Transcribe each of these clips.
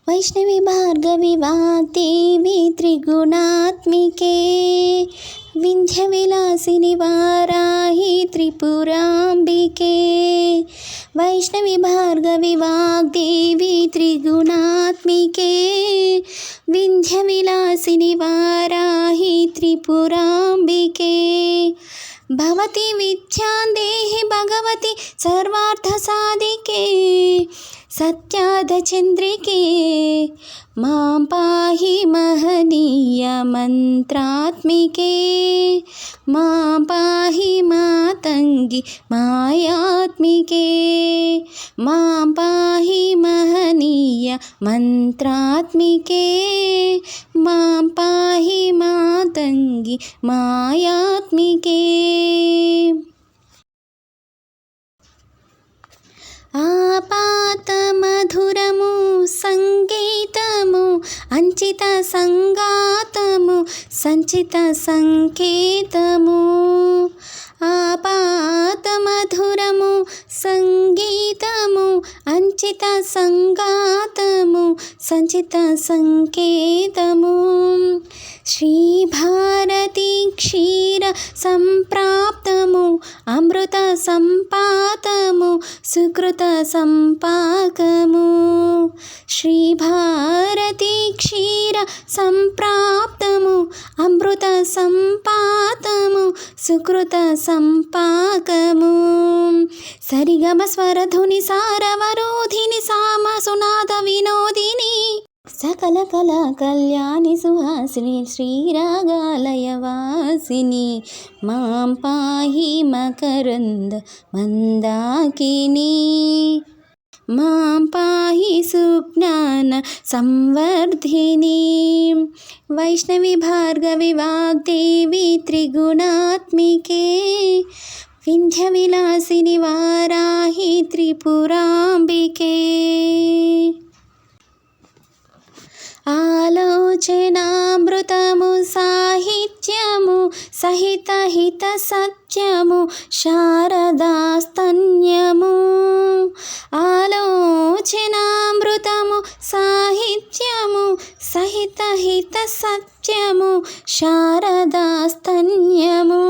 वैष्णवी भार्गवी वाग्देवी त्रिगुणात्मिके विन्ध्यविलासिनि वाराहि त्रिपुराम्बिके। वैष्णवी भार्गवी वाग्देवी त्रिगुणात्मिके विन्ध्यविलासिनि वाराहि त्रिपुराम्बिके। भवति विद्यां देहि भगवति सर्वार्थसाधिके सत्यार्थचन्द्रिके मां पाहि महनीय मन्त्रात्मिके। मां पाहि मातङ्गी मायात्मिके मां पाहि महनीय मन्त्रात्मिके मां पाहि मातङ्गी मायात्मिके। ఆపాతమధురము సంగీతము అంచిత సంగాతము సంచిత సంకేతము। ఆపాతమధురము సంగీతము అంచిత సంగాతము సంచిత సంకేతము। శ్రీభారతి క్షీర సంప్రాప్తము అమృత సంపాతము సుకృత సంపాకము। శ్రీభారతి క్షీర సంప్రాప్తము అమృత సంపాతము సుకృత సంపాకము। సరిగమ స్వరధుని సారవరోధిని సామసునాద వినోదిని సకల కళా కళ్యాణి సుహాసిని శ్రీరాగాలయవాసిని మాం పాహి మకరంద మందాకిని మాం పాహి సుజ్ఞాన సంవర్ధిని। వైష్ణవి భార్గవి వాగ్దేవి త్రిగుణాత్మికే వింధ్య విలాసిని వారాహి త్రిపురాంబికే। ఆలోచనామృతము సాహిత్యము సహిత హిత సత్యము శారదాస్తన్యము। ఆలోచనామృతము సాహిత్యము సహిత హిత సత్యము శారదాస్తన్యము।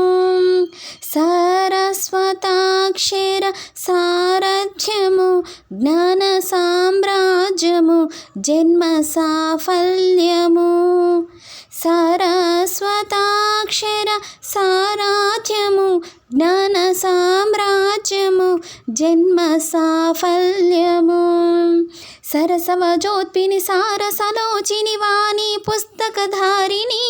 సరస్వతాక్షర సారథ్యము జ్ఞాన సామ్రాజ్యము జన్మ సాఫల్యము। సరస్వతాక్షర సారాధ్యము జ్ఞాన సామ్రాజ్యము జన్మ సాఫల్యము। సరసవజోత్పిని సారసలోచిని వాణి పుస్తకధారిణి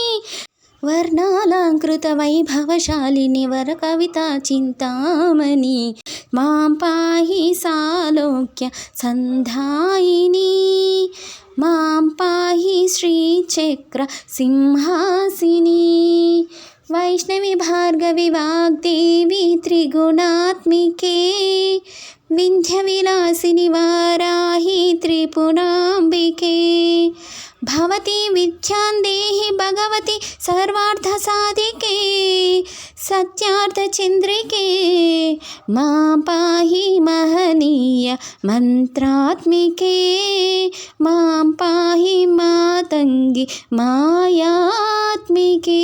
వర్ణాలంకృత వైభవశాలిని వర కవితా చింతామణి మాం పాహి సాలోక్య సంధాయిని మాం పాహి శ్రీచక్ర సింహాసిని। వైష్ణవి భార్గవి వాగ్దేవి త్రిగుణాత్మికే వింధ్య విలాసిని వారాహి త్రిపురాంబికే। భవతి విద్యాం దేహి భగవతి సర్వార్థసాధికే సత్యార్థచంద్రికే మాం పాహి మహనీయ మంత్రాత్మికే మాం పాహి మాతంగి మాయాత్మికే।